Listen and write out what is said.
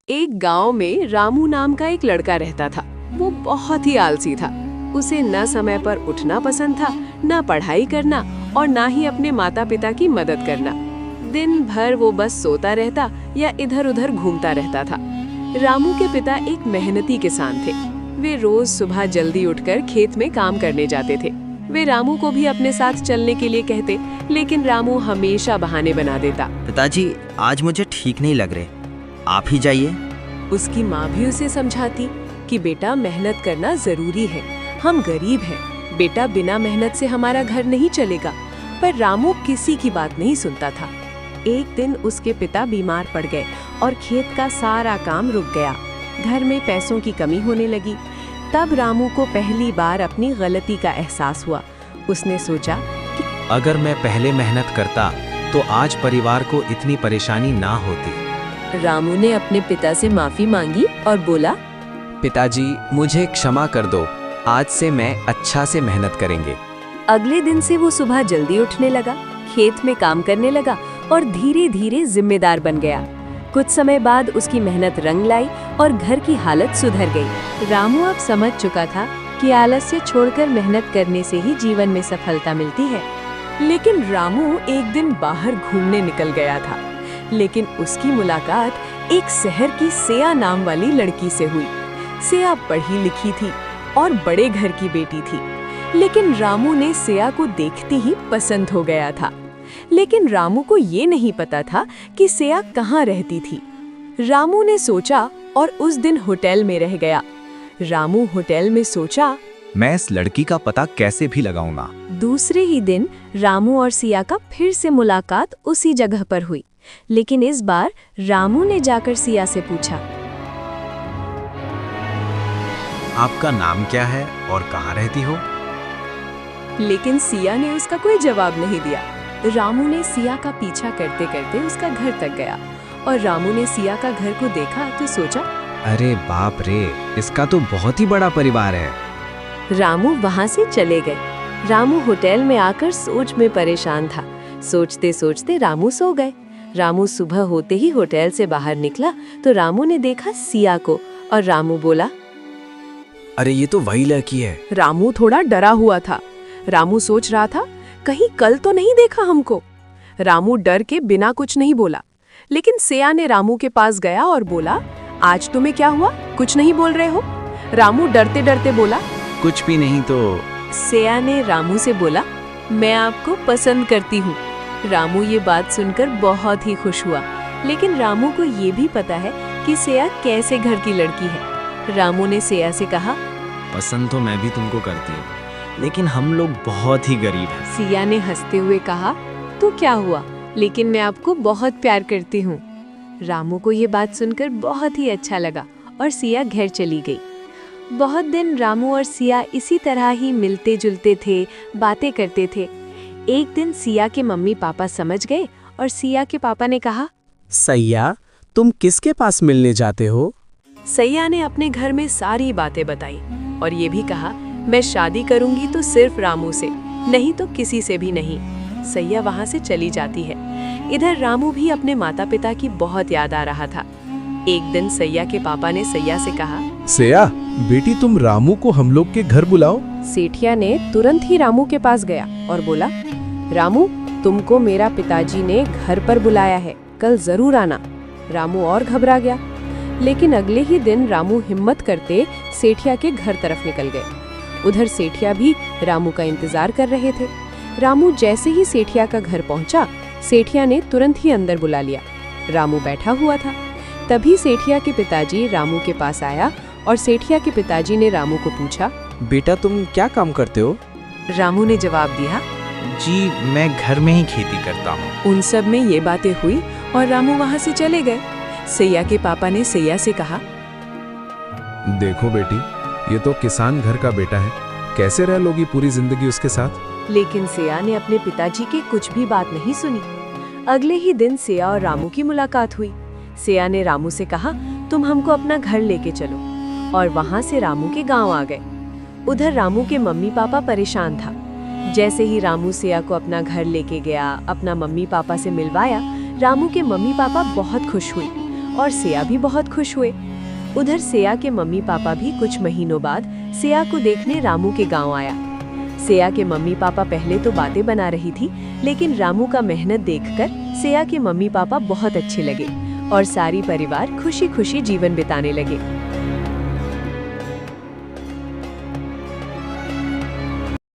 एक गांव में रामू नाम का एक लड़का रहता था। वो बहुत ही आलसी था। उसे न समय पर उठना पसंद था, न पढ़ाई करना और न ही अपने माता पिता की मदद करना। दिन भर वो बस सोता रहता या इधर उधर घूमता रहता था। रामू के पिता एक मेहनती किसान थे। वे रोज सुबह जल्दी उठकर खेत में काम करने जाते थे। वे रामू को भी अपने साथ चलने के लिए कहते, लेकिन रामू हमेशा बहाने बना देता। पिताजी, आज मुझे ठीक नहीं लग रहे, आप ही जाइए। उसकी माँ भी उसे समझाती कि बेटा, मेहनत करना जरूरी है, हम गरीब हैं, बेटा बिना मेहनत से हमारा घर नहीं चलेगा। पर रामू किसी की बात नहीं सुनता था। एक दिन उसके पिता बीमार पड़ गए और खेत का सारा काम रुक गया। घर में पैसों की कमी होने लगी। तब रामू को पहली बार अपनी गलती का एहसास हुआ। उसने सोचा कि अगर मैं पहले मेहनत करता तो आज परिवार को इतनी परेशानी ना होती। रामू ने अपने पिता से माफी मांगी और बोला, पिताजी, मुझे क्षमा कर दो, आज से मैं अच्छा से मेहनत करेंगे। अगले दिन से वो सुबह जल्दी उठने लगा, खेत में काम करने लगा और धीरे धीरे जिम्मेदार बन गया। कुछ समय बाद उसकी मेहनत रंग लाई और घर की हालत सुधर गई। रामू अब समझ चुका था कि आलस्य छोड़कर मेहनत करने से ही जीवन में सफलता मिलती है। लेकिन रामू एक दिन बाहर घूमने निकल गया था। लेकिन उसकी मुलाकात एक शहर की सेया नाम वाली लड़की से हुई। सेया पढ़ी लिखी थी और बड़े घर की बेटी थी। लेकिन रामू ने सेया को देखते ही पसंद हो गया था। लेकिन रामू को ये नहीं पता था कि सेया कहाँ रहती थी। रामू ने सोचा और उस दिन होटल में रह गया। रामू होटल में सोचा, मैं इस लड़की का पता कैसे भी लगाऊंगा। दूसरे ही दिन रामू और सिया का फिर से मुलाकात उसी जगह पर हुई। लेकिन इस बार रामू ने जाकर सिया से पूछा, आपका नाम क्या है और कहाँ रहती हो? लेकिन सिया ने उसका कोई जवाब नहीं दिया। रामू ने सिया का पीछा करते करते उसका घर तक गया और रामू ने सिया का घर को देखा तो सोचा, अरे बाप रे, इसका तो बहुत ही बड़ा परिवार है। रामू वहां से चले गए। रामू होटल में आकर सोच में परेशान था। सोचते सोचते रामू सो गए। रामू सुबह होते ही होटल से बाहर निकला तो रामू ने देखा सिया को और रामू बोला, अरे ये तो वही लड़की है। रामू थोड़ा डरा हुआ था। रामू सोच रहा था, कहीं कल तो नहीं देखा हमको। रामू डर के बिना कुछ नहीं बोला। लेकिन सिया ने रामू के पास गया और बोला, आज तुम्हें क्या हुआ, कुछ नहीं बोल रहे हो? रामू डरते डरते बोला, कुछ भी नहीं तो। सिया ने रामू से बोला, मैं आपको पसंद करती हूँ। रामू ये बात सुनकर बहुत ही खुश हुआ। लेकिन रामू को ये भी पता है कि सिया कैसे घर की लड़की है। रामू ने सिया से कहा, पसंद तो मैं भी तुमको करती हूँ, लेकिन हम लोग बहुत ही गरीब हैं। सिया ने हंसते हुए कहा, तो क्या हुआ, लेकिन मैं आपको बहुत प्यार करती हूँ। रामू को ये बात सुनकर बहुत ही अच्छा लगा और सिया घर चली गई। बहुत दिन रामू और सिया इसी तरह ही मिलते जुलते थे, बातें करते थे। एक दिन सिया के मम्मी पापा समझ गए और सिया के पापा ने कहा, सैया, तुम किसके पास मिलने जाते हो? सैया ने अपने घर में सारी बातें बताई और ये भी कहा, मैं शादी करूंगी तो सिर्फ रामू से, नहीं तो किसी से भी नहीं। सैया वहां से चली जाती है। इधर रामू भी अपने माता पिता की बहुत याद आ रहा था। एक दिन सैया के पापा ने सैया से कहा, सैया बेटी, तुम रामू को हम लोग के घर बुलाओ। सेठिया ने तुरंत ही रामू के पास गया और बोला, रामू, तुमको मेरा पिताजी ने घर पर बुलाया है, कल जरूर आना। रामू और घबरा गया। लेकिन अगले ही दिन रामू हिम्मत करते सेठिया के घर तरफ निकल गए। उधर सेठिया भी रामू का इंतजार कर रहे थे। रामू जैसे ही सेठिया का घर पहुंचा, सेठिया ने तुरंत ही अंदर बुला लिया। रामू बैठा हुआ था। तभी सेठिया के पिताजी रामू के पास आया और सेठिया के पिताजी ने रामू को पूछा, बेटा, तुम क्या काम करते हो? रामू ने जवाब दिया, जी, मैं घर में ही खेती करता हूँ। उन सब में ये बातें हुई और रामू वहाँ से चले गए। सैया के पापा ने सैया से कहा, देखो बेटी, ये तो किसान घर का बेटा है, कैसे रह लोगी पूरी जिंदगी उसके साथ? लेकिन सैया ने अपने पिताजी की कुछ भी बात नहीं सुनी। अगले ही दिन सैया और रामू की मुलाकात हुई। सैया ने रामू से कहा, तुम हमको अपना घर लेके चलो, और वहाँ से रामू के गांव आ गए। उधर रामू के मम्मी पापा परेशान था। जैसे ही रामू सैया को अपना घर लेके गया, अपना मम्मी पापा से मिलवाया, रामू के मम्मी पापा बहुत खुश हुई और सिया भी बहुत खुश हुए। उधर सिया के मम्मी पापा भी कुछ महीनों बाद सिया को देखने रामू के गांव आया। सिया के मम्मी पापा पहले तो बातें बना रही थी, लेकिन रामू का मेहनत देखकर सिया के मम्मी पापा बहुत अच्छे लगे और सारी परिवार खुशी खुशी जीवन बिताने लगे।